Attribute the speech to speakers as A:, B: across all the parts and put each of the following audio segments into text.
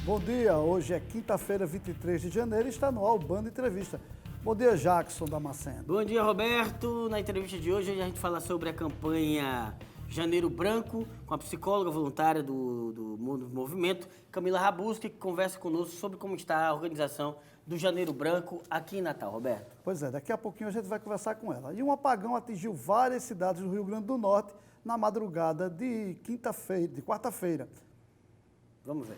A: Bom dia, hoje é quinta-feira, 23 de janeiro e está no ar o Band Entrevista. Bom dia, Jackson Damasceno.
B: Bom dia, Roberto. Na entrevista de hoje a gente fala sobre a campanha Janeiro Branco, com a psicóloga voluntária do movimento, Camila Rabuschi, que conversa conosco sobre como está a organização do Janeiro Branco aqui em Natal, Roberto.
A: Pois é, daqui a pouquinho a gente vai conversar com ela. E um apagão atingiu várias cidades do Rio Grande do Norte na madrugada de quarta-feira.
B: Vamos ver.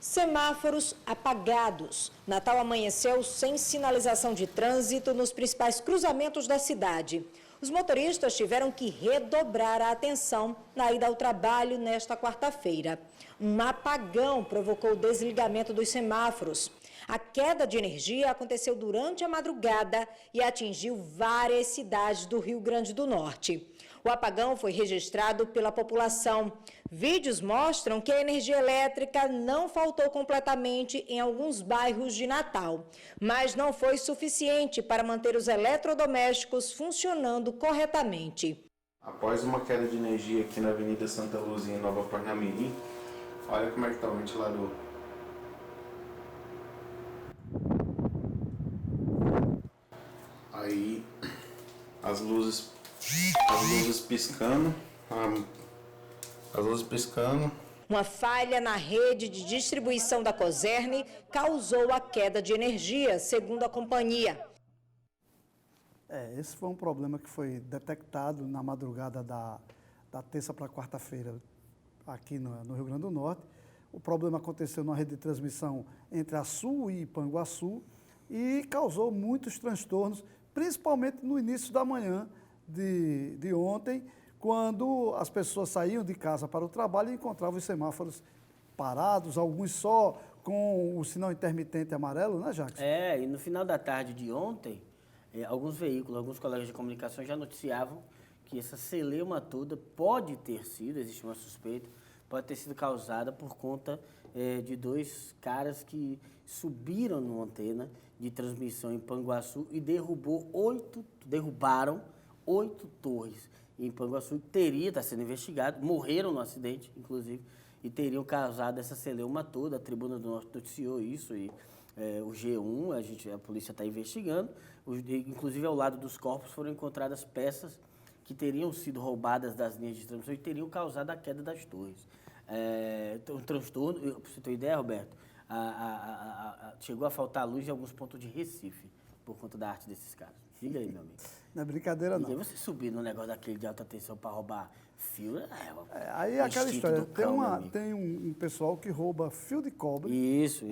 C: Semáforos apagados. Natal amanheceu sem sinalização de trânsito nos principais cruzamentos da cidade. Os motoristas tiveram que redobrar a atenção na ida ao trabalho nesta quarta-feira. Um apagão provocou o desligamento dos semáforos. A queda de energia aconteceu durante a madrugada e atingiu várias cidades do Rio Grande do Norte. O apagão foi registrado pela população. Vídeos mostram que a energia elétrica não faltou completamente em alguns bairros de Natal, mas não foi suficiente para manter os eletrodomésticos funcionando corretamente.
D: Após uma queda de energia aqui na Avenida Santa Luzia, em Nova Parnamirim, olha como é que está o ventilador. Aí, as luzes piscando,
C: Uma falha na rede de distribuição da Cosern causou a queda de energia, segundo a companhia.
A: Esse foi um problema que foi detectado na madrugada da terça para quarta-feira aqui no Rio Grande do Norte. O problema aconteceu na rede de transmissão entre Açu e Ipanguaçu e causou muitos transtornos, principalmente no início da manhã de ontem, quando as pessoas saíam de casa para o trabalho e encontravam os semáforos parados, alguns só com o sinal intermitente amarelo, né, Jackson?
B: E no final da tarde de ontem, alguns veículos, alguns colegas de comunicação já noticiavam que essa celeuma toda pode ter sido, existe uma suspeita, pode ter sido causada por conta de dois caras que subiram numa antena de transmissão em Panguaçu e derrubaram 8 torres em Panguaçu. Está sendo investigado, morreram no acidente, inclusive, e teriam causado essa celeuma toda. A Tribuna do Norte noticiou isso e o G1, a polícia está investigando. Inclusive, ao lado dos corpos foram encontradas peças que teriam sido roubadas das linhas de transmissão e teriam causado a queda das torres. Um transtorno, para você ter uma ideia, Roberto, chegou a faltar luz em alguns pontos de Recife, por conta da arte desses caras. Diga aí, meu amigo.
A: Não é brincadeira, não.
B: E você subir num negócio daquele de alta tensão para roubar fio,
A: aí é aquela história, tem um pessoal que rouba fio de cobre.
B: Isso.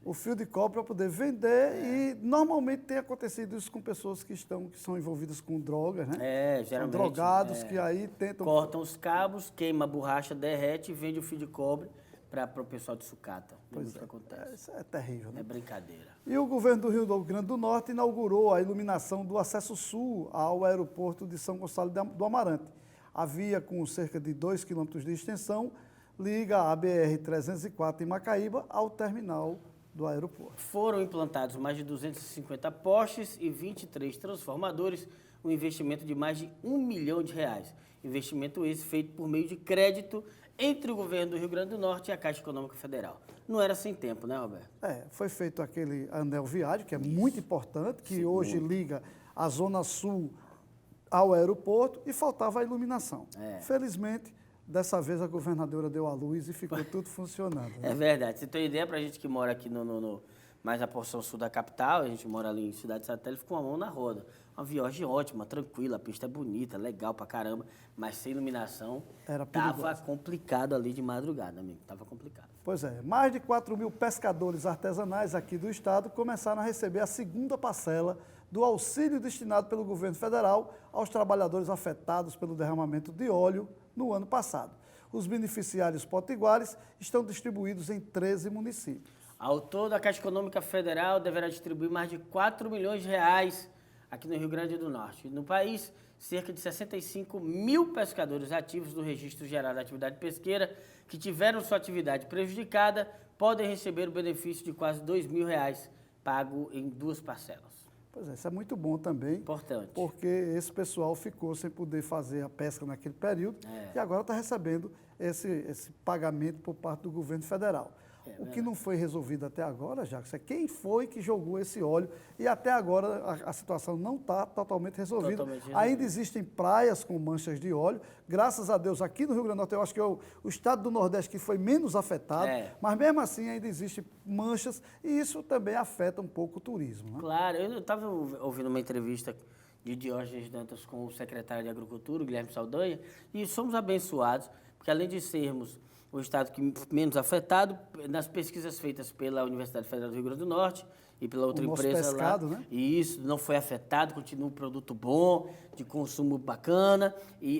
A: O fio de cobre para poder vender e normalmente tem acontecido isso com pessoas que são envolvidas com drogas, né?
B: Geralmente.
A: São drogados que aí tentam...
B: Cortam os cabos, queima a borracha, derrete e vende o fio de cobre para o pessoal de sucata.
A: Pois
B: que acontece.
A: Isso é terrível, né?
B: É brincadeira.
A: E o governo do Rio Grande do Norte inaugurou a iluminação do acesso sul ao aeroporto de São Gonçalo do Amarante. A via, com cerca de 2 quilômetros de extensão, liga a BR-304 em Macaíba ao terminal do aeroporto.
B: Foram implantados mais de 250 postes e 23 transformadores, um investimento de mais de R$1 milhão. Investimento esse feito por meio de crédito entre o governo do Rio Grande do Norte e a Caixa Econômica Federal. Não era sem tempo, né, Roberto?
A: Foi feito aquele anel viário, que é muito importante, que hoje liga a Zona Sul ao aeroporto e faltava a iluminação. Felizmente, dessa vez a governadora deu a luz e ficou tudo funcionando. Né?
B: É verdade. Você tem ideia, pra gente que mora aqui mais na porção sul da capital, a gente mora ali em Cidade Satélite, ficou uma mão na roda. Uma viagem ótima, tranquila, a pista é bonita, legal pra caramba, mas sem iluminação, tava complicado ali de madrugada, amigo, tava complicado.
A: Pois é, mais de 4.000 pescadores artesanais aqui do estado começaram a receber a segunda parcela do auxílio destinado pelo governo federal aos trabalhadores afetados pelo derramamento de óleo no ano passado. Os beneficiários potiguares estão distribuídos em 13 municípios.
B: Ao todo, a Caixa Econômica Federal deverá distribuir mais de R$4 milhões aqui no Rio Grande do Norte. No país, cerca de 65 mil pescadores ativos no Registro Geral da Atividade Pesqueira que tiveram sua atividade prejudicada podem receber o benefício de quase R$2 mil pago em 2 parcelas.
A: Pois é, isso é muito bom também.
B: Importante.
A: Porque esse pessoal ficou sem poder fazer a pesca naquele período e agora está recebendo esse pagamento por parte do governo federal. O que não foi resolvido até agora, Jacques, é quem foi que jogou esse óleo e até agora a situação não está totalmente resolvida. Ainda existem praias com manchas de óleo. Graças a Deus, aqui no Rio Grande do Norte, eu acho que é o estado do Nordeste que foi menos afetado, mas mesmo assim ainda existem manchas e isso também afeta um pouco o turismo. Né?
B: Claro, eu estava ouvindo uma entrevista de Diógenes Dantas com o secretário de Agricultura, Guilherme Saldanha, e somos abençoados, porque além de sermos o estado que menos afetado, nas pesquisas feitas pela Universidade Federal do Rio Grande do Norte e pela outra empresa
A: pescado,
B: lá,
A: né?
B: e isso não foi afetado, continua um produto bom, de consumo bacana,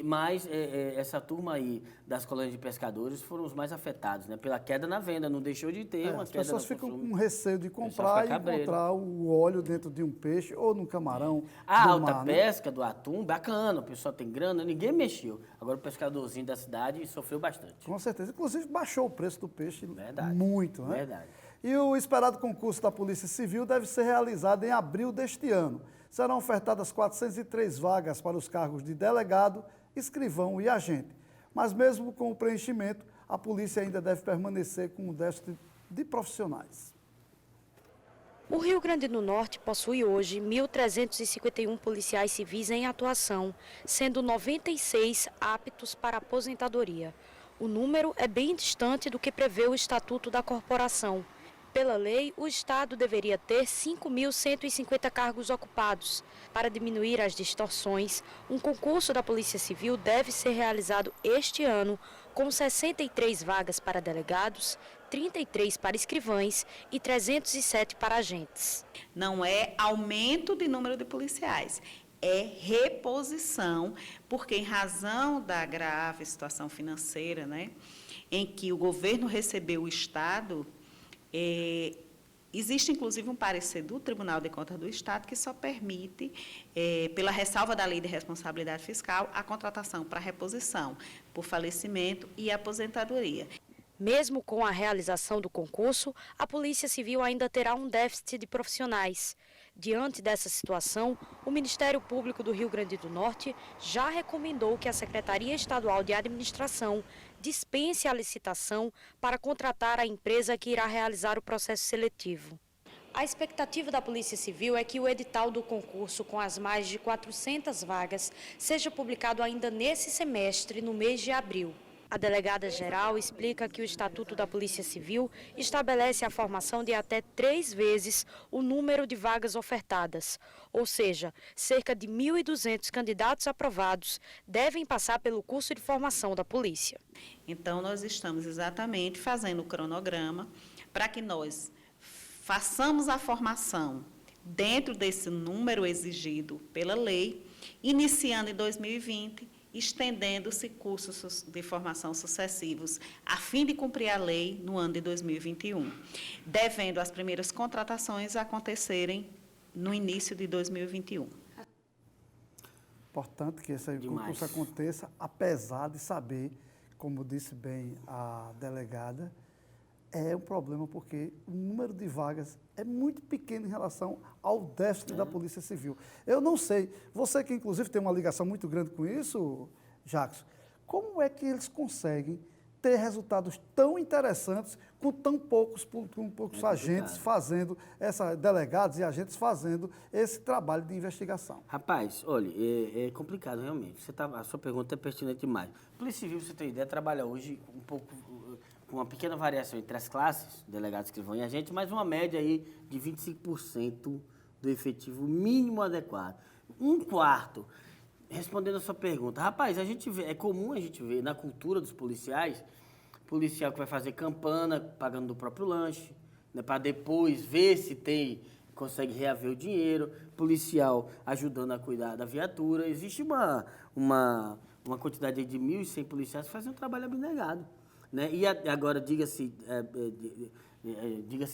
B: mas essa turma aí das colônias de pescadores foram os mais afetados, né? Pela queda na venda, não deixou de ter uma
A: As
B: queda
A: pessoas
B: no
A: ficam
B: consumo.
A: com receio de comprar e encontrar o óleo dentro de um peixe ou num camarão
B: A
A: do
B: alta
A: mar, né?
B: pesca do atum, bacana, o pessoal tem grana, ninguém mexeu. Agora o pescadorzinho da cidade sofreu bastante.
A: Com certeza. Inclusive, baixou o preço do peixe
B: Verdade.
A: muito, né?
B: Verdade.
A: E o esperado concurso da Polícia Civil deve ser realizado em abril deste ano. Serão ofertadas 403 vagas para os cargos de delegado, escrivão e agente. Mas mesmo com o preenchimento, a polícia ainda deve permanecer com um déficit de profissionais.
E: O Rio Grande do Norte possui hoje 1.351 policiais civis em atuação, sendo 96 aptos para aposentadoria. O número é bem distante do que prevê o Estatuto da Corporação. Pela lei, o Estado deveria ter 5.150 cargos ocupados. Para diminuir as distorções, um concurso da Polícia Civil deve ser realizado este ano, com 63 vagas para delegados, 33 para escrivães e 307 para agentes.
F: Não é aumento de número de policiais, é reposição, porque em razão da grave situação financeira, né, em que o governo recebeu o Estado, existe, inclusive, um parecer do Tribunal de Contas do Estado que só permite, pela ressalva da Lei de Responsabilidade Fiscal, a contratação para reposição, por falecimento e aposentadoria.
E: Mesmo com a realização do concurso, a Polícia Civil ainda terá um déficit de profissionais. Diante dessa situação, o Ministério Público do Rio Grande do Norte já recomendou que a Secretaria Estadual de Administração dispense a licitação para contratar a empresa que irá realizar o processo seletivo. A expectativa da Polícia Civil é que o edital do concurso com as mais de 400 vagas seja publicado ainda nesse semestre, no mês de abril. A delegada-geral explica que o Estatuto da Polícia Civil estabelece a formação de até 3 vezes o número de vagas ofertadas, ou seja, cerca de 1.200 candidatos aprovados devem passar pelo curso de formação da polícia.
F: Então, nós estamos exatamente fazendo o cronograma para que nós façamos a formação dentro desse número exigido pela lei, iniciando em 2020, estendendo-se cursos de formação sucessivos, a fim de cumprir a lei no ano de 2021, devendo as primeiras contratações acontecerem no início de 2021.
A: Importante que esse concurso aconteça, apesar de saber, como disse bem a delegada, é um problema porque o número de vagas é muito pequeno em relação ao déficit da Polícia Civil. Eu não sei, você que inclusive tem uma ligação muito grande com isso, Jackson, como é que eles conseguem ter resultados tão interessantes com tão poucos agentes fazendo, delegados e agentes fazendo esse trabalho de investigação?
B: Rapaz, olha, é complicado realmente. A sua pergunta é pertinente demais. A Polícia Civil, pra você ter ideia, trabalha hoje um pouco com uma pequena variação entre as classes, delegado, escrivão e agente, mas uma média aí de 25% do efetivo mínimo adequado. Um quarto, respondendo a sua pergunta, rapaz, é comum a gente ver na cultura dos policiais, policial que vai fazer campana pagando do próprio lanche, né, para depois ver se consegue reaver o dinheiro, policial ajudando a cuidar da viatura. Existe uma quantidade de 1.100 policiais que fazem um trabalho abnegado. Né? E agora, diga-se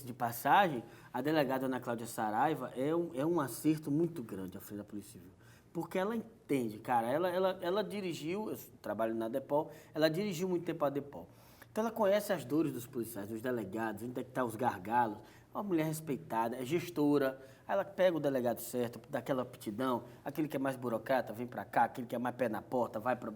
B: de passagem, a delegada Ana Cláudia Saraiva é um acerto muito grande à frente da Polícia Civil. Porque ela entende, cara, ela dirigiu, eu trabalho na DEPOL, ela dirigiu muito tempo a DEPOL. Então ela conhece as dores dos policiais, dos delegados, onde é que estão os gargalos. É uma mulher respeitada, é gestora. Ela pega o delegado certo, daquela aptidão, aquele que é mais burocrata, vem para cá, aquele que é mais pé na porta, vai para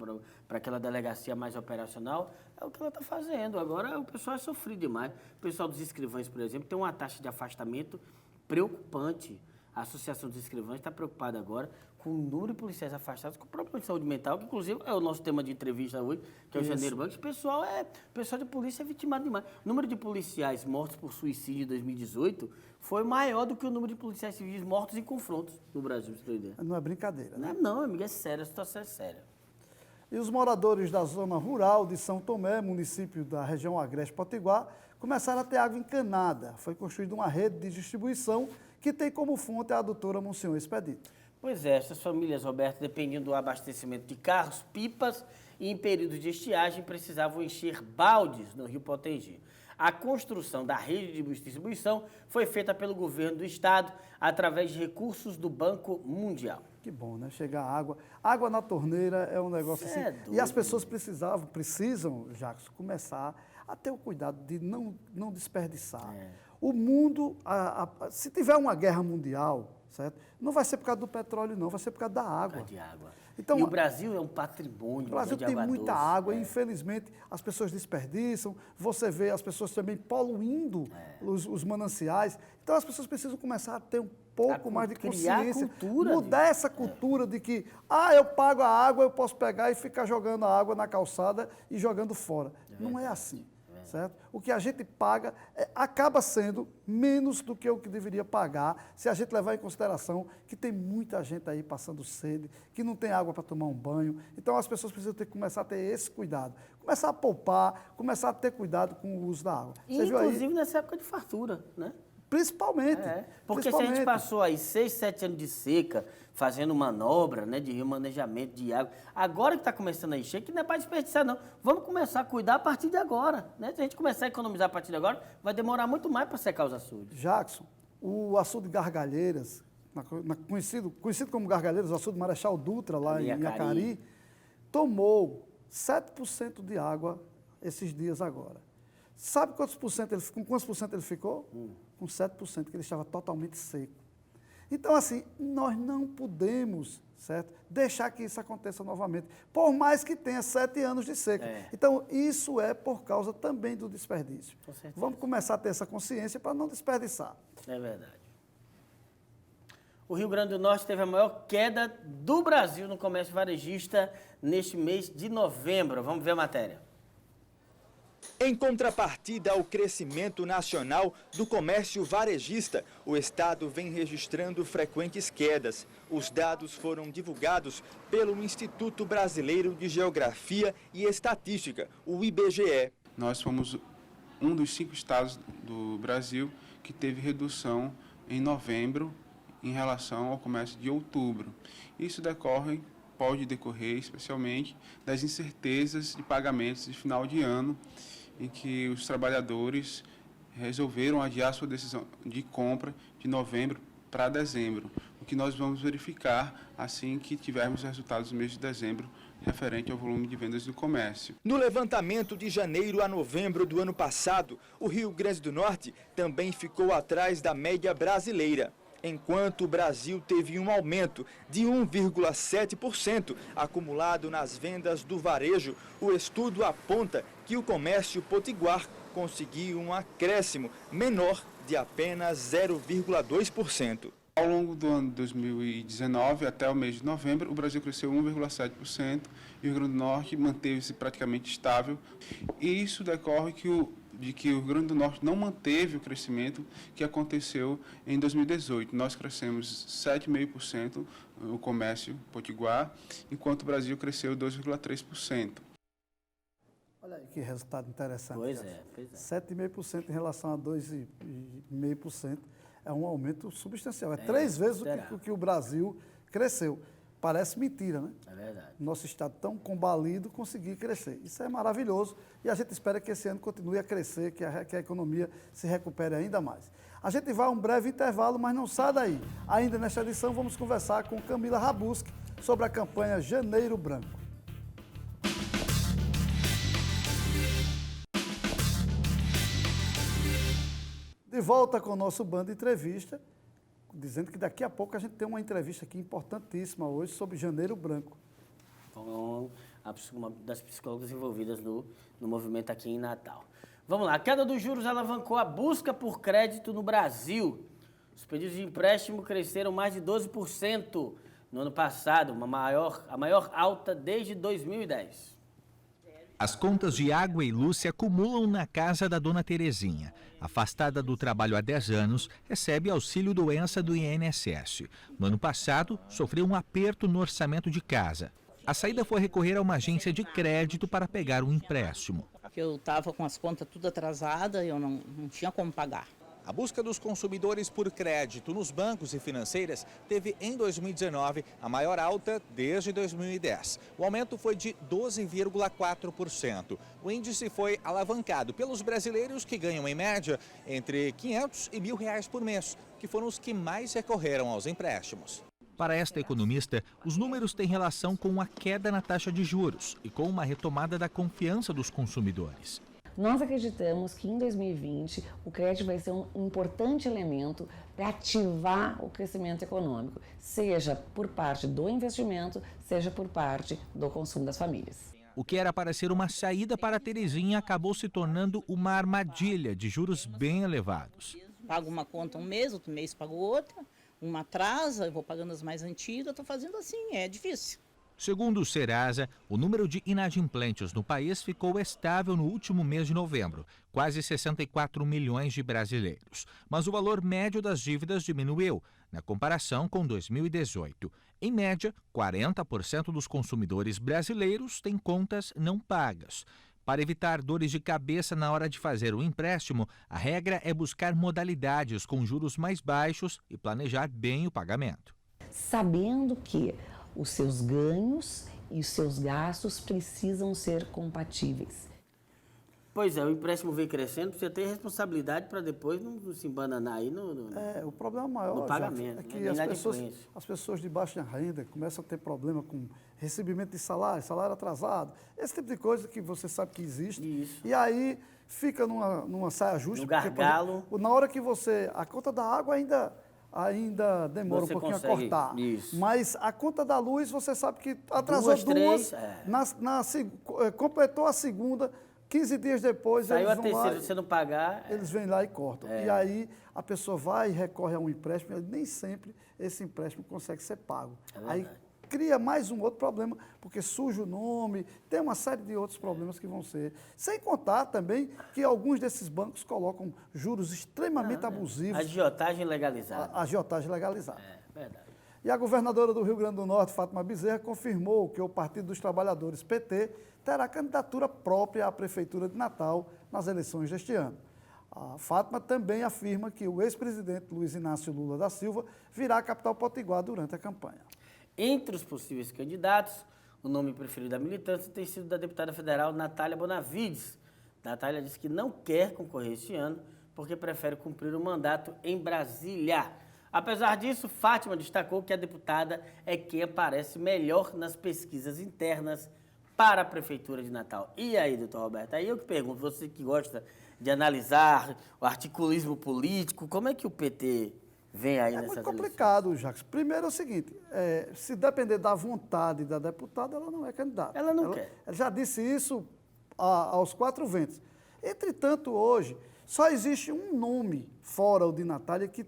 B: aquela delegacia mais operacional. É o que ela está fazendo. Agora o pessoal é sofrido demais. O pessoal dos escrivães, por exemplo, tem uma taxa de afastamento preocupante. A Associação dos Escrivães está preocupada agora com o número de policiais afastados com problema de saúde mental, que inclusive é o nosso tema de entrevista hoje, que é o Janeiro Branco. O pessoal de polícia é vitimado demais. O número de policiais mortos por suicídio em 2018 foi maior do que o número de policiais civis mortos em confrontos no Brasil, pra você ter ideia.
A: Não é brincadeira, né?
B: Não, amigo, é sério, a situação é séria.
A: E os moradores da zona rural de São Tomé, município da região Agreste Potiguar, começaram a ter água encanada. Foi construída uma rede de distribuição que tem como fonte a adutora Monsenhor Expedito.
B: Pois é, essas famílias, Roberto, dependiam do abastecimento de carros, pipas e em períodos de estiagem precisavam encher baldes no Rio Potengi. A construção da rede de distribuição foi feita pelo governo do estado através de recursos do Banco Mundial.
A: Que bom, né? Chegar água. Água na torneira é um negócio assim. E as pessoas precisam, Jackson, começar a ter o cuidado de não desperdiçar. O mundo, se tiver uma guerra mundial, certo? Não vai ser por causa do petróleo, não, vai ser por causa da água.
B: De água.
A: Então,
B: e o Brasil é um patrimônio.
A: O Brasil
B: de
A: tem
B: água
A: muita
B: doce,
A: água e, infelizmente, as pessoas desperdiçam. Você vê as pessoas também poluindo os mananciais. Então, as pessoas precisam começar a ter um pouco mais de consciência. Mudar essa cultura de que, eu pago a água, eu posso pegar e ficar jogando a água na calçada e jogando fora. Não é assim. Certo? O que a gente paga acaba sendo menos do que o que deveria pagar, se a gente levar em consideração que tem muita gente aí passando sede, que não tem água para tomar um banho. Então as pessoas precisam começar a ter esse cuidado, começar a poupar, começar a ter cuidado com o uso da água.
B: Inclusive nessa época de fartura, né?
A: Principalmente.
B: Porque se a gente passou aí 6, 7 anos de seca, fazendo manobra, né, de remanejamento de água, agora que está começando a encher, que não é para desperdiçar, não. Vamos começar a cuidar a partir de agora. Né? Se a gente começar a economizar a partir de agora, vai demorar muito mais para secar os açudes.
A: Jackson, o açude Gargalheiras, conhecido como Gargalheiras, o açude Marechal Dutra, lá em Acari, tomou 7% de água esses dias agora. Sabe com quantos por cento ele ficou? Com 7%, que ele estava totalmente seco. Então, assim, nós não podemos, certo, deixar que isso aconteça novamente, por mais que tenha 7 anos de seca. Então, isso é por causa também do desperdício. Vamos começar a ter essa consciência para não desperdiçar.
B: É verdade. O Rio Grande do Norte teve a maior queda do Brasil no comércio varejista neste mês de novembro. Vamos ver a matéria.
G: Em contrapartida ao crescimento nacional do comércio varejista, o Estado vem registrando frequentes quedas. Os dados foram divulgados pelo Instituto Brasileiro de Geografia e Estatística, o IBGE.
D: Nós fomos um dos 5 estados do Brasil que teve redução em novembro em relação ao comércio de outubro. Isso pode decorrer especialmente das incertezas de pagamentos de final de ano, em que os trabalhadores resolveram adiar sua decisão de compra de novembro para dezembro, o que nós vamos verificar assim que tivermos os resultados do mês de dezembro referente ao volume de vendas do comércio.
G: No levantamento de janeiro a novembro do ano passado, o Rio Grande do Norte também ficou atrás da média brasileira. Enquanto o Brasil teve um aumento de 1,7% acumulado nas vendas do varejo, o estudo aponta que o comércio potiguar conseguiu um acréscimo menor de apenas 0,2%.
D: Ao longo do ano de 2019, até o mês de novembro, o Brasil cresceu 1,7% e o Rio Grande do Norte manteve-se praticamente estável. E isso decorre de que o Rio Grande do Norte não manteve o crescimento que aconteceu em 2018. Nós crescemos 7,5% no comércio potiguar, enquanto o Brasil cresceu 2,3%.
A: Olha aí que resultado interessante.
B: Pois é.
A: 7,5% em relação a 2,5% é um aumento substancial. É 3 vezes o que o Brasil cresceu. Parece mentira, né?
B: É verdade.
A: Nosso estado tão combalido conseguir crescer. Isso é maravilhoso e a gente espera que esse ano continue a crescer, que a economia se recupere ainda mais. A gente vai a um breve intervalo, mas não sai daí. Ainda nesta edição vamos conversar com Camila Rabuski sobre a campanha Janeiro Branco. De volta com o nosso Band Entrevista, dizendo que daqui a pouco a gente tem uma entrevista aqui importantíssima hoje sobre Janeiro Branco.
B: Com uma das psicólogas envolvidas no movimento aqui em Natal. Vamos lá, a queda dos juros alavancou a busca por crédito no Brasil. Os pedidos de empréstimo cresceram mais de 12% no ano passado, a maior alta desde 2010.
H: As contas de água e luz se acumulam na casa da dona Terezinha. Afastada do trabalho há 10 anos, recebe auxílio-doença do INSS. No ano passado, sofreu um aperto no orçamento de casa. A saída foi recorrer a uma agência de crédito para pegar um empréstimo.
I: Eu estava com as contas tudo atrasadas e eu não tinha como pagar.
H: A busca dos consumidores por crédito nos bancos e financeiras teve em 2019 a maior alta desde 2010. O aumento foi de 12,4%. O índice foi alavancado pelos brasileiros que ganham em média entre R$ 500 e R$ 1.000 por mês, que foram os que mais recorreram aos empréstimos. Para esta economista, os números têm relação com a queda na taxa de juros e com uma retomada da confiança dos consumidores.
J: Nós acreditamos que em 2020 o crédito vai ser um importante elemento para ativar o crescimento econômico, seja por parte do investimento, seja por parte do consumo das famílias.
H: O que era para ser uma saída para a Terezinha acabou se tornando uma armadilha de juros bem elevados.
I: Pago uma conta um mês, outro mês pago outra, uma atrasa, eu vou pagando as mais antigas, estou fazendo assim, é difícil.
H: Segundo o Serasa, o número de inadimplentes no país ficou estável no último mês de novembro, quase 64 milhões de brasileiros. Mas o valor médio das dívidas diminuiu, na comparação com 2018. Em média, 40% dos consumidores brasileiros têm contas não pagas. Para evitar dores de cabeça na hora de fazer o empréstimo, a regra é buscar modalidades com juros mais baixos e planejar bem o pagamento.
J: Sabendo que os seus ganhos e os seus gastos precisam ser compatíveis.
B: Pois é, o empréstimo vem crescendo, você tem responsabilidade para depois não se embananar aí
A: o problema maior
B: no pagamento,
A: é que as pessoas de baixa renda começam a ter problema com recebimento de salário atrasado, esse tipo de coisa que você sabe que existe.
B: Isso.
A: E aí fica numa saia justa.
B: No gargalo.
A: Porque, na hora que a conta da água ainda demora um pouquinho a cortar.
B: Isso.
A: Mas a conta da luz, você sabe que atrasou duas, completou a segunda, 15 dias depois,
B: saiu
A: eles
B: a
A: vão
B: terceira,
A: lá,
B: se você não pagar...
A: eles vêm lá e cortam. E aí a pessoa vai e recorre a um empréstimo, e nem sempre esse empréstimo consegue ser pago. Aí cria mais um outro problema, porque suja o nome, tem uma série de outros problemas que vão ser. Sem contar também que alguns desses bancos colocam juros extremamente abusivos.
B: Agiotagem legalizada.
A: Agiotagem legalizada.
B: Verdade.
A: E a governadora do Rio Grande do Norte, Fátima Bezerra, confirmou que o Partido dos Trabalhadores, PT, terá candidatura própria à Prefeitura de Natal nas eleições deste ano. A Fátima também afirma que o ex-presidente Luiz Inácio Lula da Silva virá à capital potiguar durante a campanha.
B: Entre os possíveis candidatos, o nome preferido da militância tem sido da deputada federal Natália Bonavides. Natália disse que não quer concorrer este ano porque prefere cumprir o mandato em Brasília. Apesar disso, Fátima destacou que a deputada é quem aparece melhor nas pesquisas internas para a Prefeitura de Natal. E aí, doutor Roberto, aí eu que pergunto, você que gosta de analisar o articulismo político, como é que o PT vem aí nessas eleições?
A: É muito complicado, Jacques. Primeiro é o seguinte, se depender da vontade da deputada, ela não é candidata.
B: Ela não quer.
A: Ela já disse isso aos 4 ventos. Entretanto, hoje, só existe um nome fora o de Natália que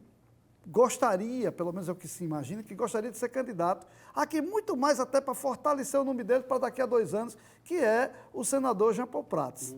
A: gostaria, pelo menos é o que se imagina, que gostaria de ser candidato, aqui muito mais até para fortalecer o nome dele para daqui a 2 anos, que é o senador Jean Paul Prats.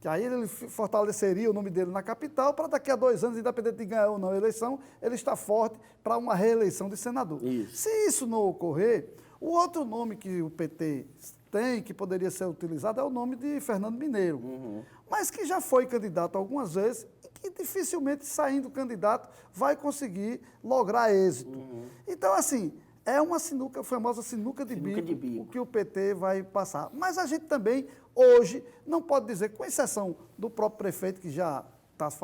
A: Que aí ele fortaleceria o nome dele na capital para daqui a 2 anos, independente de ganhar ou não a eleição, ele está forte para uma reeleição de senador.
B: Isso.
A: Se isso não ocorrer, o outro nome que o PT tem, que poderia ser utilizado, é o nome de Fernando Mineiro, mas que já foi candidato algumas vezes e que dificilmente, saindo candidato, vai conseguir lograr êxito. Então, assim, é uma sinuca, famosa sinuca de bico, o que o PT vai passar. Mas a gente também, hoje, não pode dizer, com exceção do próprio prefeito, que já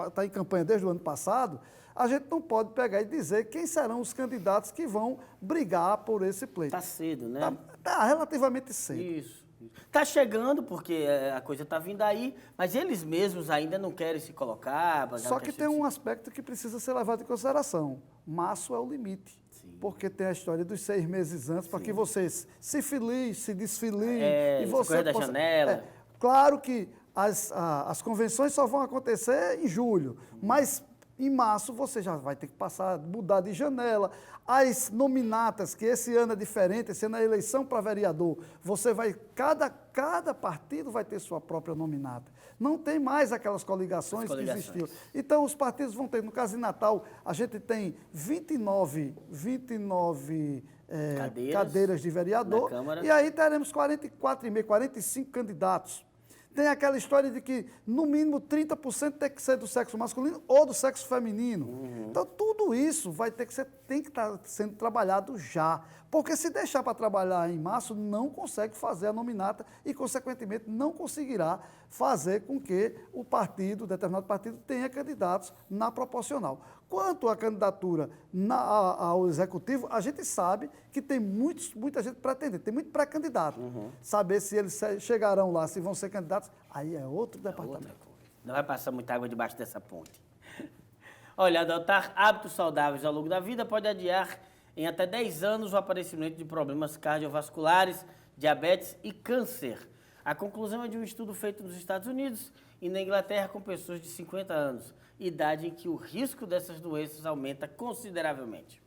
A: está em campanha desde o ano passado, a gente não pode pegar e dizer quem serão os candidatos que vão brigar por esse pleito.
B: Está cedo, né?
A: Está relativamente cedo.
B: Isso. Está chegando, porque a coisa está vindo aí, mas eles mesmos ainda não querem se colocar.
A: Só que tem um aspecto que precisa ser levado em consideração. Março é o limite. Sim. Porque tem a história dos 6 meses antes, para que você se filie, se desfilie. E você
B: da janela.
A: Claro que as convenções só vão acontecer em julho, mas em março você já vai ter que mudar de janela. As nominatas, que esse ano é diferente, esse ano é eleição para vereador, cada partido vai ter sua própria nominata. Não tem mais aquelas coligações que existiam. Então, os partidos vão ter, no caso de Natal, a gente tem 29 cadeiras de vereador, e aí teremos 45 candidatos. Tem aquela história de que, no mínimo, 30% tem que ser do sexo masculino ou do sexo feminino. Então, tudo isso tem que estar sendo trabalhado já. Porque se deixar para trabalhar em março, não consegue fazer a nominata e, consequentemente, não conseguirá fazer com que determinado partido, tenha candidatos na proporcional. Quanto à candidatura ao executivo, a gente sabe que tem muita gente pretendente, tem muito pré-candidato. Saber se eles chegarão lá, se vão ser candidatos, aí é outro departamento.
B: Não vai passar muita água debaixo dessa ponte. Olha, adotar hábitos saudáveis ao longo da vida pode adiar em até 10 anos o aparecimento de problemas cardiovasculares, diabetes e câncer. A conclusão é de um estudo feito nos Estados Unidos e na Inglaterra com pessoas de 50 anos, idade em que o risco dessas doenças aumenta consideravelmente.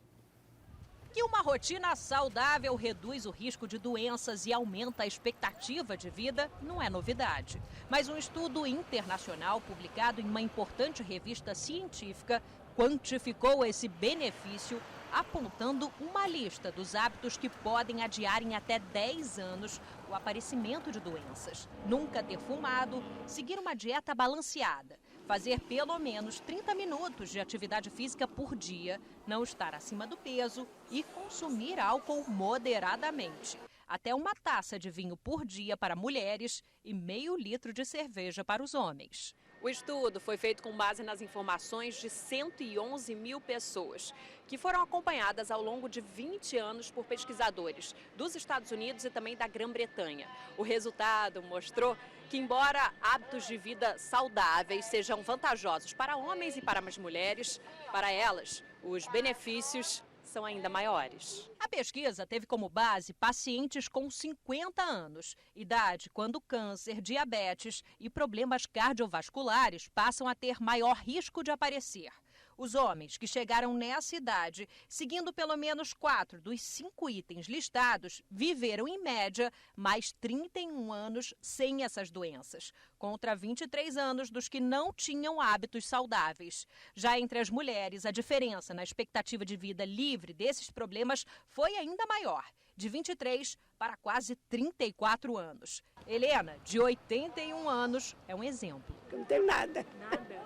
K: Que uma rotina saudável reduz o risco de doenças e aumenta a expectativa de vida não é novidade. Mas um estudo internacional publicado em uma importante revista científica quantificou esse benefício, apontando uma lista dos hábitos que podem adiar em até 10 anos o aparecimento de doenças. Nunca ter fumado, seguir uma dieta balanceada, fazer pelo menos 30 minutos de atividade física por dia, não estar acima do peso e consumir álcool moderadamente. Até uma taça de vinho por dia para mulheres e meio litro de cerveja para os homens.
L: O estudo foi feito com base nas informações de 111 mil pessoas, que foram acompanhadas ao longo de 20 anos por pesquisadores dos Estados Unidos e também da Grã-Bretanha. O resultado mostrou que, embora hábitos de vida saudáveis sejam vantajosos para homens e para as mulheres, para elas, os benefícios são ainda maiores.
K: A pesquisa teve como base pacientes com 50 anos, idade quando câncer, diabetes e problemas cardiovasculares passam a ter maior risco de aparecer. Os homens que chegaram nessa idade, seguindo pelo menos 4 dos 5 itens listados, viveram em média mais 31 anos sem essas doenças, contra 23 anos dos que não tinham hábitos saudáveis. Já entre as mulheres, a diferença na expectativa de vida livre desses problemas foi ainda maior, de 23 para quase 34 anos. Helena, de 81 anos, é um exemplo.
M: Eu não tenho nada.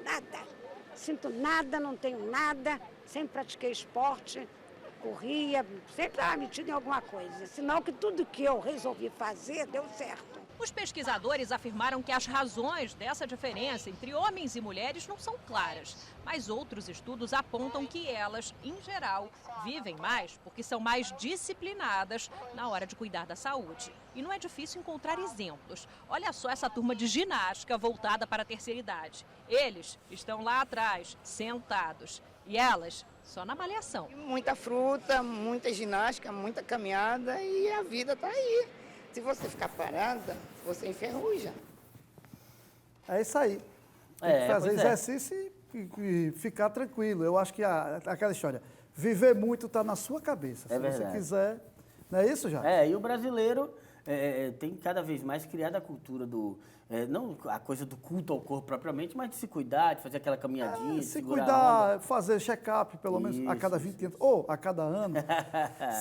M: Nada. Sinto nada, não tenho nada, sempre pratiquei esporte, corria, sempre estava metido em alguma coisa. Sinal que tudo que eu resolvi fazer deu certo.
K: Os pesquisadores afirmaram que as razões dessa diferença entre homens e mulheres não são claras, mas outros estudos apontam que elas, em geral, vivem mais porque são mais disciplinadas na hora de cuidar da saúde. E não é difícil encontrar exemplos. Olha só essa turma de ginástica voltada para a terceira idade. Eles estão lá atrás, sentados, e elas só na malhação.
N: Muita fruta, muita ginástica, muita caminhada e a vida está aí. Se você ficar parada, você enferruja.
A: É isso aí. Tem que fazer exercício e ficar tranquilo. Eu acho que aquela história, viver muito está na sua cabeça. Se você quiser, não é isso, já?
B: E o brasileiro tem cada vez mais criado a cultura do... não a coisa do culto ao corpo propriamente, mas de se cuidar, de fazer aquela caminhadinha, de
A: se cuidar, fazer check-up pelo menos a cada 20 anos, ou a cada ano.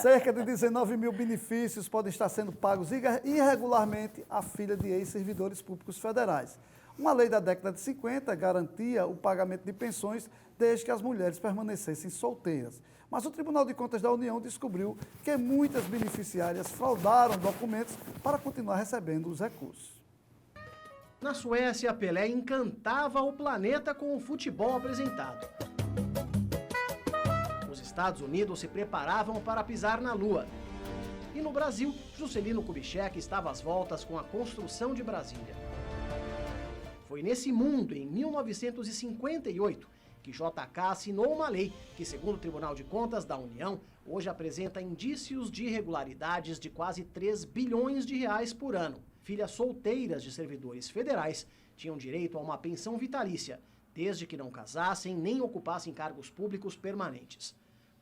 A: Cerca de 19 mil benefícios podem estar sendo pagos irregularmente à filha de ex-servidores públicos federais. Uma lei da década de 50 garantia o pagamento de pensões desde que as mulheres permanecessem solteiras. Mas o Tribunal de Contas da União descobriu que muitas beneficiárias fraudaram documentos para continuar recebendo os recursos.
O: Na Suécia, Pelé encantava o planeta com o futebol apresentado. Os Estados Unidos se preparavam para pisar na Lua. E no Brasil, Juscelino Kubitschek estava às voltas com a construção de Brasília. Foi nesse mundo, em 1958, que JK assinou uma lei que, segundo o Tribunal de Contas da União, hoje apresenta indícios de irregularidades de quase 3 bilhões de reais por ano. Filhas solteiras de servidores federais tinham direito a uma pensão vitalícia, desde que não casassem nem ocupassem cargos públicos permanentes.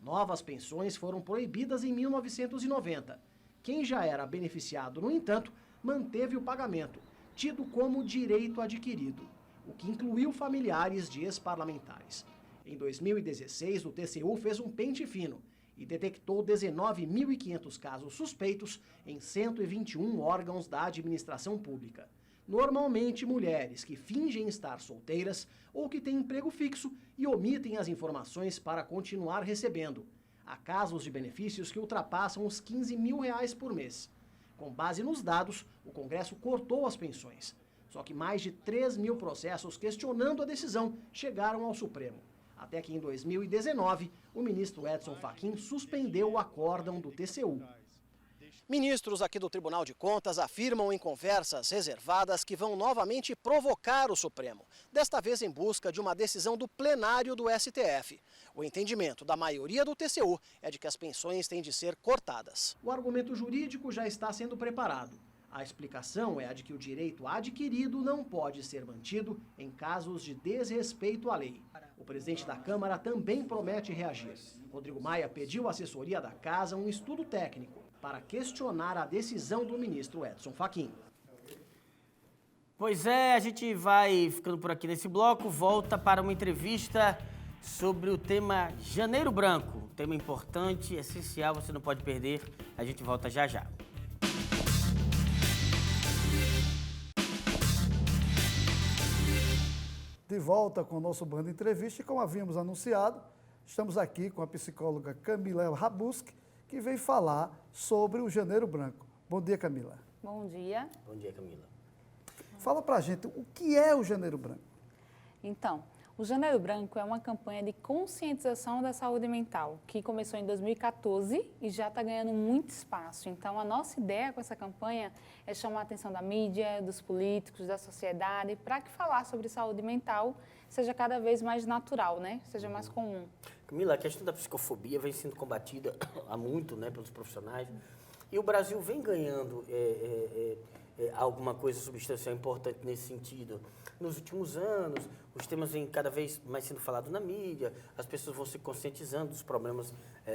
O: Novas pensões foram proibidas em 1990. Quem já era beneficiado, no entanto, manteve o pagamento, tido como direito adquirido, o que incluiu familiares de ex-parlamentares. Em 2016, o TCU fez um pente fino e detectou 19.500 casos suspeitos em 121 órgãos da administração pública. Normalmente mulheres que fingem estar solteiras ou que têm emprego fixo e omitem as informações para continuar recebendo. Há casos de benefícios que ultrapassam os R$15 mil por mês. Com base nos dados, o Congresso cortou as pensões. Só que mais de 3 mil processos questionando a decisão chegaram ao Supremo. Até que em 2019, o ministro Edson Fachin suspendeu o acórdão do TCU. Ministros aqui do Tribunal de Contas afirmam em conversas reservadas que vão novamente provocar o Supremo, desta vez em busca de uma decisão do plenário do STF. O entendimento da maioria do TCU é de que as pensões têm de ser cortadas. O argumento jurídico já está sendo preparado. A explicação é a de que o direito adquirido não pode ser mantido em casos de desrespeito à lei. O presidente da Câmara também promete reagir. Rodrigo Maia pediu à assessoria da Casa um estudo técnico para questionar a decisão do ministro Edson Fachin.
B: Pois é, a gente vai ficando por aqui nesse bloco, volta para uma entrevista sobre o tema Janeiro Branco. Um tema importante, essencial, você não pode perder. A gente volta já já.
A: De volta com o nosso Banda Entrevista e como havíamos anunciado, estamos aqui com a psicóloga Camila Rabuski, que vem falar sobre o Janeiro Branco. Bom dia, Camila.
P: Bom dia.
B: Bom dia, Camila.
A: Fala pra gente, o que é o Janeiro Branco?
P: Então, o Janeiro Branco é uma campanha de conscientização da saúde mental, que começou em 2014 e já está ganhando muito espaço. Então, a nossa ideia com essa campanha é chamar a atenção da mídia, dos políticos, da sociedade, para que falar sobre saúde mental seja cada vez mais natural, né? Seja mais comum.
B: Camila, a questão da psicofobia vem sendo combatida há muito, né, pelos profissionais. E o Brasil vem ganhando alguma coisa substancial importante nesse sentido. Nos últimos anos, os temas vêm cada vez mais sendo falados na mídia, as pessoas vão se conscientizando dos problemas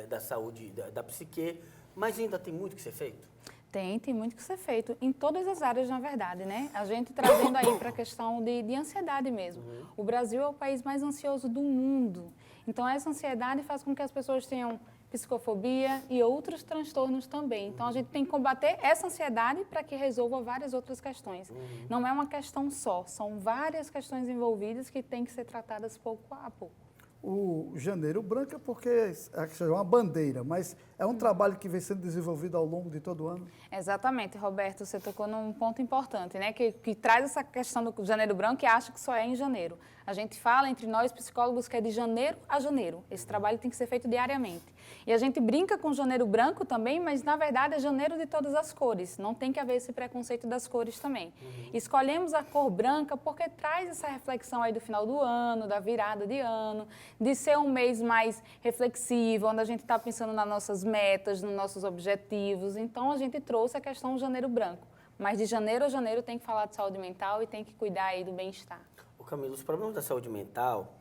B: da saúde, da psique, mas ainda tem muito que ser feito?
P: Tem muito que ser feito, em todas as áreas, na verdade, né? A gente trazendo aí para a questão de ansiedade mesmo. O Brasil é o país mais ansioso do mundo. Então, essa ansiedade faz com que as pessoas tenham psicofobia e outros transtornos também. Então, a gente tem que combater essa ansiedade para que resolva várias outras questões. Não é uma questão só, são várias questões envolvidas que têm que ser tratadas pouco a pouco.
A: O Janeiro Branco é porque é uma bandeira, mas é um trabalho que vem sendo desenvolvido ao longo de todo o ano?
P: Exatamente, Roberto, você tocou num ponto importante, né? Que traz essa questão do Janeiro Branco e acha que só é em janeiro. A gente fala entre nós, psicólogos, que é de janeiro a janeiro. Esse trabalho tem que ser feito diariamente. E a gente brinca com o Janeiro Branco também, mas, na verdade, é janeiro de todas as cores. Não tem que haver esse preconceito das cores também. Escolhemos a cor branca porque traz essa reflexão aí do final do ano, da virada de ano, de ser um mês mais reflexivo, onde a gente está pensando nas nossas metas, nos nossos objetivos. Então, a gente trouxe a questão do Janeiro Branco. Mas de janeiro a janeiro tem que falar de saúde mental e tem que cuidar aí do bem-estar.
B: Camila, os problemas da saúde mental,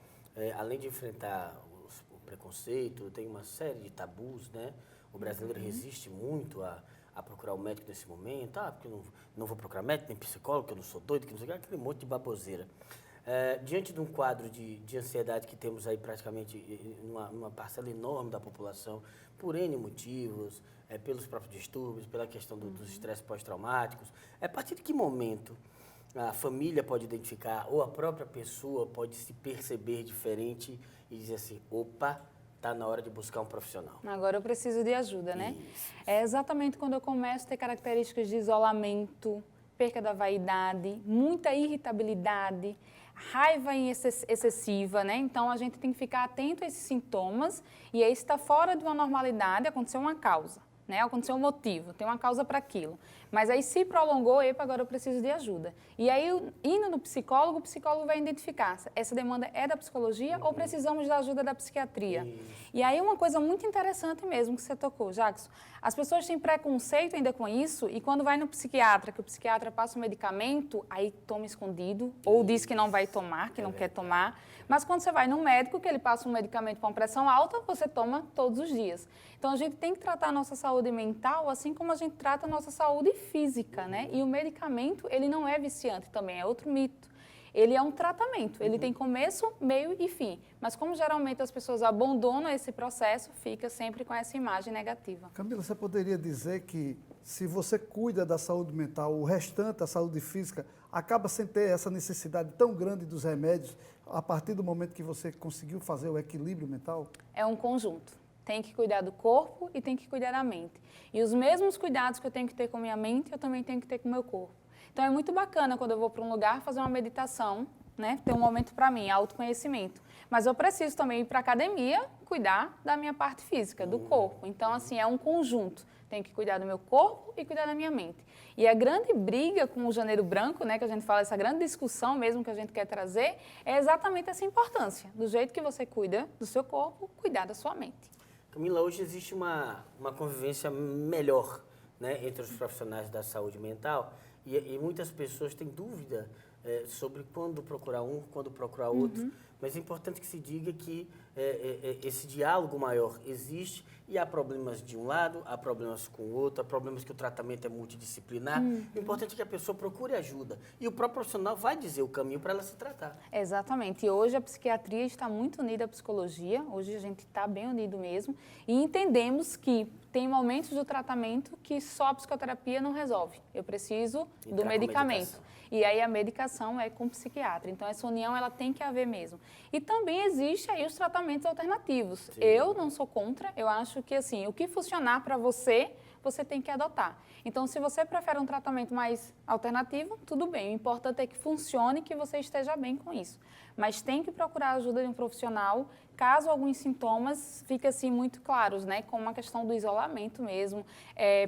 B: além de enfrentar o preconceito, tem uma série de tabus, né? O brasileiro resiste muito a procurar o médico nesse momento. Porque eu não vou procurar médico, nem psicólogo, que eu não sou doido, que não sei o que, aquele monte de baboseira. Diante de um quadro de ansiedade que temos aí praticamente numa parcela enorme da população, por N motivos, pelos próprios distúrbios, pela questão dos estresses pós-traumáticos, a partir de que momento a família pode identificar ou a própria pessoa pode se perceber diferente e dizer assim, opa, está na hora de buscar um profissional?
P: Agora eu preciso de ajuda, né? É exatamente quando eu começo a ter características de isolamento, perca da vaidade, muita irritabilidade, raiva excessiva, né? Então, a gente tem que ficar atento a esses sintomas e aí está fora de uma normalidade, aconteceu uma causa. né? Aconteceu um motivo, tem uma causa para aquilo. Mas aí se prolongou, epa, agora eu preciso de ajuda. E aí, indo no psicólogo, o psicólogo vai identificar se essa demanda é da psicologia ou precisamos da ajuda da psiquiatria. E aí uma coisa muito interessante mesmo que você tocou, Jackson, as pessoas têm preconceito ainda com isso e quando vai no psiquiatra, que o psiquiatra passa um medicamento, aí toma escondido ou diz que não vai tomar, que não quer tomar. Mas quando você vai no médico, que ele passa um medicamento para uma pressão alta, você toma todos os dias. Então, a gente tem que tratar a nossa saúde mental assim como a gente trata a nossa saúde física, né? E o medicamento, ele não é viciante também, é outro mito. Ele é um tratamento, ele tem começo, meio e fim. Mas como geralmente as pessoas abandonam esse processo, fica sempre com essa imagem negativa.
A: Camila, você poderia dizer que se você cuida da saúde mental, o restante, a saúde física, acaba sem ter essa necessidade tão grande dos remédios a partir do momento que você conseguiu fazer o equilíbrio mental?
P: É um conjunto. Tem que cuidar do corpo e tem que cuidar da mente. E os mesmos cuidados que eu tenho que ter com a minha mente, eu também tenho que ter com o meu corpo. Então, é muito bacana quando eu vou para um lugar fazer uma meditação, né? Ter um momento para mim, autoconhecimento. Mas eu preciso também ir para a academia, cuidar da minha parte física, do corpo. Então, assim, é um conjunto. Tenho que cuidar do meu corpo e cuidar da minha mente. E a grande briga com o Janeiro Branco, né, que a gente fala, essa grande discussão mesmo que a gente quer trazer, é exatamente essa importância. Do jeito que você cuida do seu corpo, cuidar da sua mente.
B: Camila, hoje existe uma convivência melhor, né, entre os profissionais da saúde mental e muitas pessoas têm dúvida sobre quando procurar um, quando procurar outro. Mas é importante que se diga que esse diálogo maior existe e há problemas de um lado, há problemas com o outro, há problemas que o tratamento é multidisciplinar. O importante é que a pessoa procure ajuda e o próprio profissional vai dizer o caminho para ela se tratar.
P: Exatamente. E hoje a psiquiatria está muito unida à psicologia, hoje a gente está bem unido mesmo e entendemos que tem momentos do tratamento que só a psicoterapia não resolve. Eu preciso do medicamento. E aí a medicação é com o psiquiatra. Então, essa união ela tem que haver mesmo. E também existe aí os tratamentos alternativos. Sim. Eu não sou contra, eu acho que assim, o que funcionar para você, você tem que adotar. Então, se você prefere um tratamento mais alternativo, tudo bem. O importante é que funcione e que você esteja bem com isso. Mas tem que procurar a ajuda de um profissional, caso alguns sintomas fiquem assim muito claros, né? Como a questão do isolamento mesmo,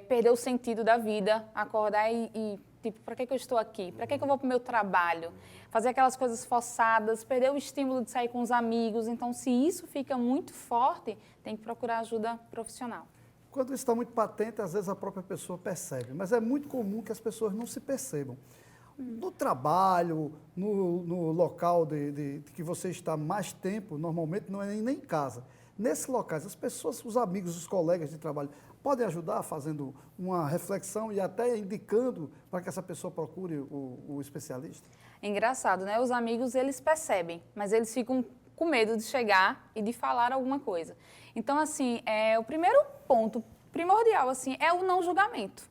P: perder o sentido da vida, acordar e tipo, para que eu estou aqui? Para que eu vou para o meu trabalho? Fazer aquelas coisas forçadas, perder o estímulo de sair com os amigos. Então, se isso fica muito forte, tem que procurar ajuda profissional.
A: Quando isso está muito patente, às vezes a própria pessoa percebe, mas é muito comum que as pessoas não se percebam. No trabalho, no local de que você está mais tempo, normalmente não é nem em casa. Nesses locais, as pessoas, os amigos, os colegas de trabalho, podem ajudar fazendo uma reflexão e até indicando para que essa pessoa procure o especialista?
P: É engraçado, né? Os amigos, eles percebem, mas eles ficam com medo de chegar e de falar alguma coisa. Então, assim, o primeiro ponto primordial, assim, é o não julgamento.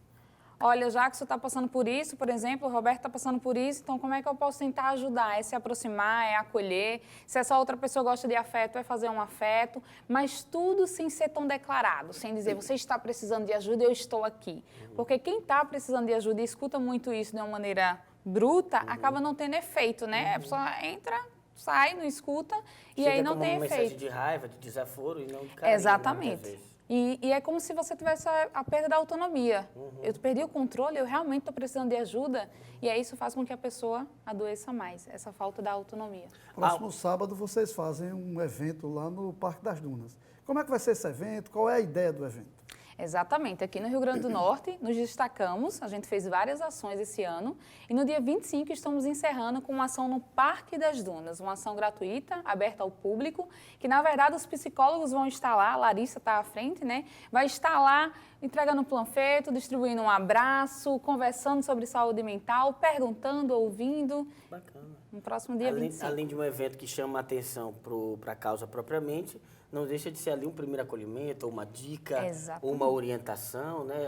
P: Olha, já que você está passando por isso, por exemplo, o Roberto está passando por isso, então como é que eu posso tentar ajudar? É se aproximar, é acolher. Se essa outra pessoa gosta de afeto, é fazer um afeto. Mas tudo sem ser tão declarado, sem dizer, você está precisando de ajuda, eu estou aqui. Porque quem está precisando de ajuda e escuta muito isso de uma maneira bruta, acaba não tendo efeito, né? A pessoa entra, sai, não escuta e
B: Chega
P: aí não
B: como
P: tem
B: uma
P: efeito.
B: mensagem de raiva, de desaforo e não de carinho.
P: Exatamente. E é como se você tivesse a perda da autonomia. Eu perdi o controle, eu realmente estou precisando de ajuda. E aí isso faz com que a pessoa adoeça mais, essa falta da autonomia.
A: Próximo sábado vocês fazem um evento lá no Parque das Dunas. Como é que vai ser esse evento? Qual é a ideia do evento?
P: Exatamente. Aqui no Rio Grande do Norte, nos destacamos, a gente fez várias ações esse ano e no dia 25 estamos encerrando com uma ação no Parque das Dunas, uma ação gratuita, aberta ao público, que na verdade os psicólogos vão estar lá, a Larissa está à frente, né? Vai estar lá entregando um panfleto, distribuindo um abraço, conversando sobre saúde mental, perguntando, ouvindo.
B: Bacana.
P: No próximo dia 25.
B: Além de um evento que chama a atenção para a causa propriamente, não deixa de ser ali um primeiro acolhimento, uma dica, ou uma orientação, né?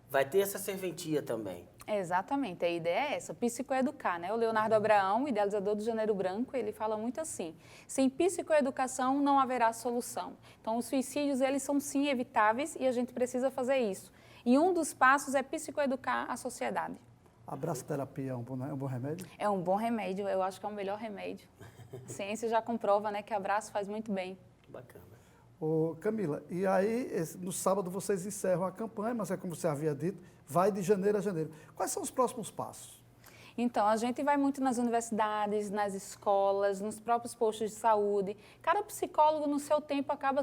B: Vai ter essa serventia também.
P: Exatamente, a ideia é essa, psicoeducar, né? O Leonardo Abraão, idealizador do Janeiro Branco, ele fala muito assim, sem psicoeducação não haverá solução. Então, os suicídios, eles são sim evitáveis e a gente precisa fazer isso. E um dos passos é psicoeducar a sociedade.
A: Abraço terapia é um bom remédio?
P: É um bom remédio, eu acho que é o melhor remédio. A ciência já comprova, né, que abraço faz muito bem.
B: Bacana.
A: Ô, Camila, e aí, no sábado vocês encerram a campanha, mas é como você havia dito, vai de janeiro a janeiro. Quais são os próximos passos?
P: Então, a gente vai muito nas universidades, nas escolas, nos próprios postos de saúde. Cada psicólogo, no seu tempo, acaba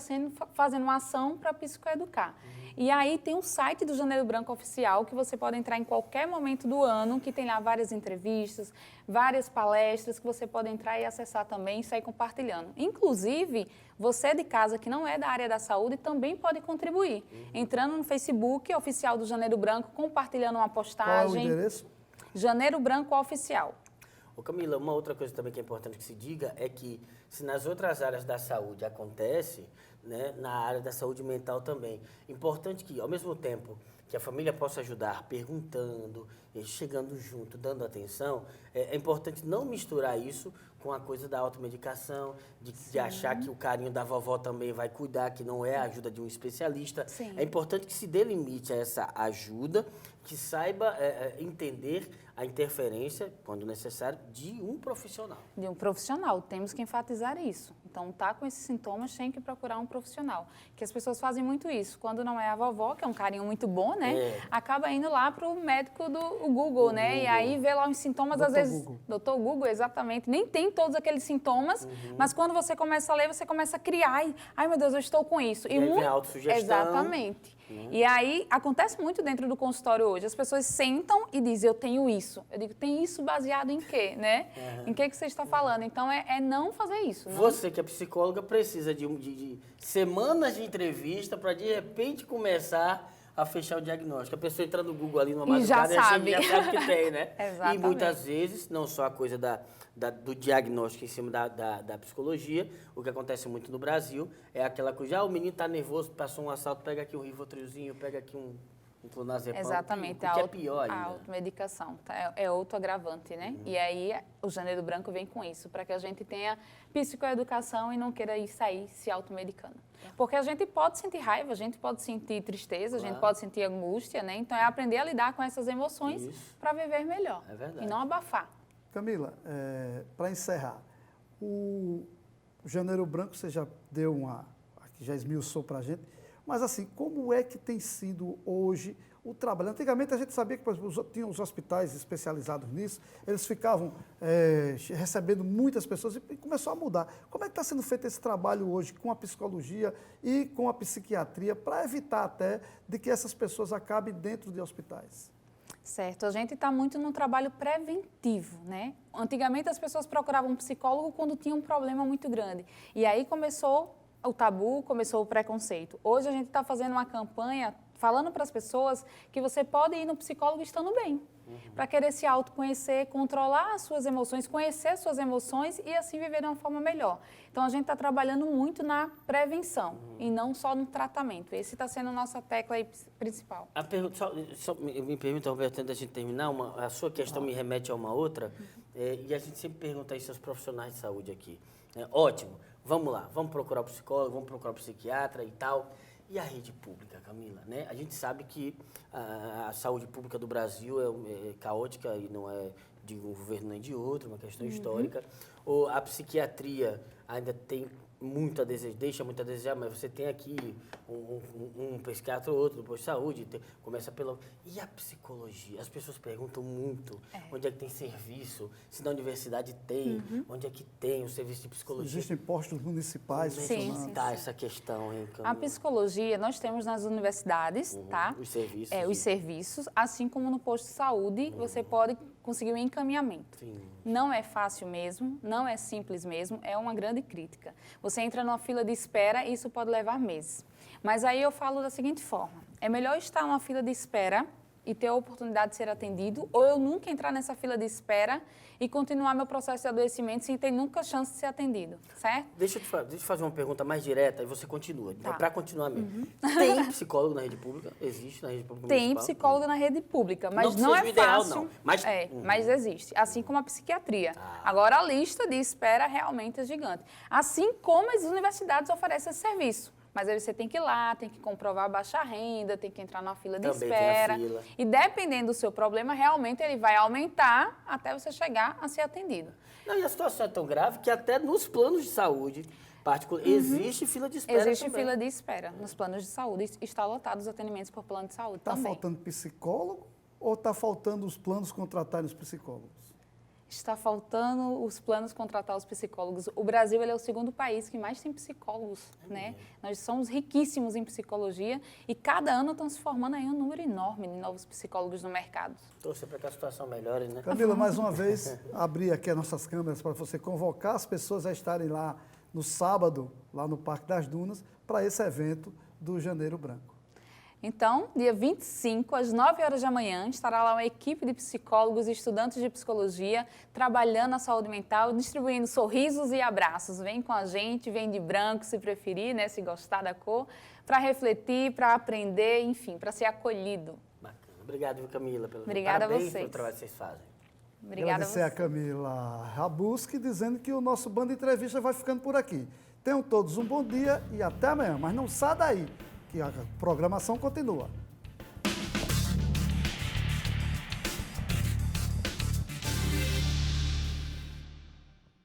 P: fazendo uma ação para psicoeducar. E aí tem um site do Janeiro Branco Oficial, que você pode entrar em qualquer momento do ano, que tem lá várias entrevistas, várias palestras, que você pode entrar e acessar também e sair compartilhando. Inclusive, você de casa que não é da área da saúde também pode contribuir. Entrando no Facebook oficial do Janeiro Branco, compartilhando uma postagem.
A: Qual é o endereço?
P: Janeiro Branco Oficial.
B: Ô Camila, uma outra coisa também que é importante que se diga é que se nas outras áreas da saúde acontece, né, na área da saúde mental também, importante que, ao mesmo tempo que a família possa ajudar perguntando, chegando junto, dando atenção, é importante não misturar isso com a coisa da automedicação, de achar que o carinho da vovó também vai cuidar, que não é a ajuda de um especialista.
P: Sim.
B: É importante que se delimite essa ajuda, que saiba entender a interferência, quando necessário, de um profissional.
P: De um profissional, temos que enfatizar isso. Então, tá com esses sintomas, tem que procurar um profissional. Que as pessoas fazem muito isso. Quando não é a vovó, que é um carinho muito bom, né? Acaba indo lá para o médico do Google, né? Google. E aí vê lá os sintomas, às vezes... Doutor Google, exatamente. Nem tem todos aqueles sintomas, mas quando você começa a ler, você começa a criar. Ai, meu Deus, eu estou com isso.
B: E aí vem a autossugestão.
P: Exatamente. E aí, acontece muito dentro do consultório hoje. As pessoas sentam e dizem, eu tenho isso. Eu digo, tem isso baseado em quê, né? Em que você está falando? Então, é não fazer isso. Não?
B: Você que é psicóloga precisa de semanas de entrevista para, de repente, começar a fechar o diagnóstico. A pessoa entra no Google ali numa madrugada e já sabe que tem, né?
P: Exatamente.
B: E muitas vezes, não só a coisa do diagnóstico em cima da psicologia, o que acontece muito no Brasil é aquela coisa, o menino está nervoso, passou um assalto, pega aqui um Rivotrilzinho, pega aqui um clonazepam.
P: Exatamente.
B: Que é pior ainda.
P: A automedicação. É outro agravante, né? E aí, o Janeiro Branco vem com isso, para que a gente tenha psicoeducação e não queira sair se automedicando. Porque a gente pode sentir raiva, a gente pode sentir tristeza, a gente pode sentir angústia, né? Então, é aprender a lidar com essas emoções para viver melhor.
B: É verdade.
P: E não abafar.
A: Camila, para encerrar, o Janeiro Branco, você já deu aqui já esmiuçou para a gente, mas assim, como é que tem sido hoje o trabalho? Antigamente a gente sabia que, por exemplo, tinha os hospitais especializados nisso, eles ficavam recebendo muitas pessoas e começou a mudar. Como é que está sendo feito esse trabalho hoje com a psicologia e com a psiquiatria para evitar até de que essas pessoas acabem dentro de hospitais?
P: Certo, a gente está muito no trabalho preventivo, né? Antigamente as pessoas procuravam um psicólogo quando tinha um problema muito grande. E aí começou o tabu, começou o preconceito. Hoje a gente está fazendo uma campanha falando para as pessoas que você pode ir no psicólogo estando bem, para querer se autoconhecer, controlar as suas emoções, conhecer suas emoções e assim viver de uma forma melhor. Então, a gente está trabalhando muito na prevenção e não só no tratamento. Esse está sendo a nossa tecla aí principal.
B: A pergunta, só me permita, Roberto, antes da gente terminar, a sua questão me remete a uma outra, e a gente sempre pergunta isso aos profissionais de saúde aqui. Ótimo, vamos lá, vamos procurar o psicólogo, vamos procurar o psiquiatra e tal. E a rede pública, Camila, né? A gente sabe que a saúde pública do Brasil é caótica e não é de um governo nem de outro, uma questão histórica. Ou a psiquiatria ainda tem muito a desejar, deixa muito a desejar, mas você tem aqui um psiquiatra ou outro do posto de saúde, começa pela... E a psicologia? As pessoas perguntam muito onde é que tem serviço, se na universidade tem, onde é que tem o serviço de psicologia.
A: Existem postos municipais
P: sim.
B: Tá essa questão, hein, Camila?
P: A psicologia nós temos nas universidades, tá?
B: Os serviços.
P: Os serviços, assim como no posto de saúde, você pode conseguir um encaminhamento.
B: Sim.
P: Não é fácil mesmo, não é simples mesmo, é uma grande crítica. Você entra numa fila de espera e isso pode levar meses. Mas aí eu falo da seguinte forma, é melhor estar numa fila de espera e ter a oportunidade de ser atendido, ou eu nunca entrar nessa fila de espera e continuar meu processo de adoecimento sem ter nunca chance de ser atendido, certo?
B: Deixa eu te fazer uma pergunta mais direta e você continua.
P: Tá.
B: Para continuar mesmo. Tem psicólogo na rede pública? Existe na rede pública municipal?
P: Tem psicólogo na rede pública, mas
B: não
P: é
B: ideal,
P: fácil.
B: não. Mas,
P: mas existe, assim como a psiquiatria. Agora, a lista de espera realmente é gigante. Assim como as universidades oferecem esse serviço. Mas aí você tem que ir lá, tem que comprovar a baixa renda, tem que entrar na fila de espera.
B: Tem a fila.
P: E dependendo do seu problema, realmente ele vai aumentar até você chegar a ser atendido.
B: Não, e a situação é tão grave que até nos planos de saúde, Existe fila de espera
P: Existe
B: também.
P: fila de espera nos planos de saúde. Está lotado os atendimentos por plano de saúde
A: Está
P: também.
A: faltando psicólogo ou está faltando os planos contratarem os psicólogos?
P: Está faltando os planos contratar os psicólogos. O Brasil ele é o segundo país que mais tem psicólogos, né? Nós somos riquíssimos em psicologia e cada ano estão se formando aí um número enorme de novos psicólogos no mercado.
B: Torcer para que a situação melhore, né?
A: Camila, mais uma vez, abrir aqui as nossas câmeras para você convocar as pessoas a estarem lá no sábado, lá no Parque das Dunas, para esse evento do Janeiro Branco.
P: Então, dia 25, às 9 horas da manhã, estará lá uma equipe de psicólogos e estudantes de psicologia trabalhando a saúde mental, distribuindo sorrisos e abraços. Vem com a gente, vem de branco se preferir, né, se gostar da cor, para refletir, para aprender, enfim, para ser acolhido.
B: Bacana. Obrigado, viu, Camila, pelo
P: Obrigada
B: parabéns
P: a vocês.
B: pelo trabalho que vocês fazem.
P: Obrigada
A: Agradecer a Camila Rabuski, dizendo que o nosso Banda Entrevista vai ficando por aqui. Tenham todos um bom dia e até amanhã, mas não saia daí, que a programação continua.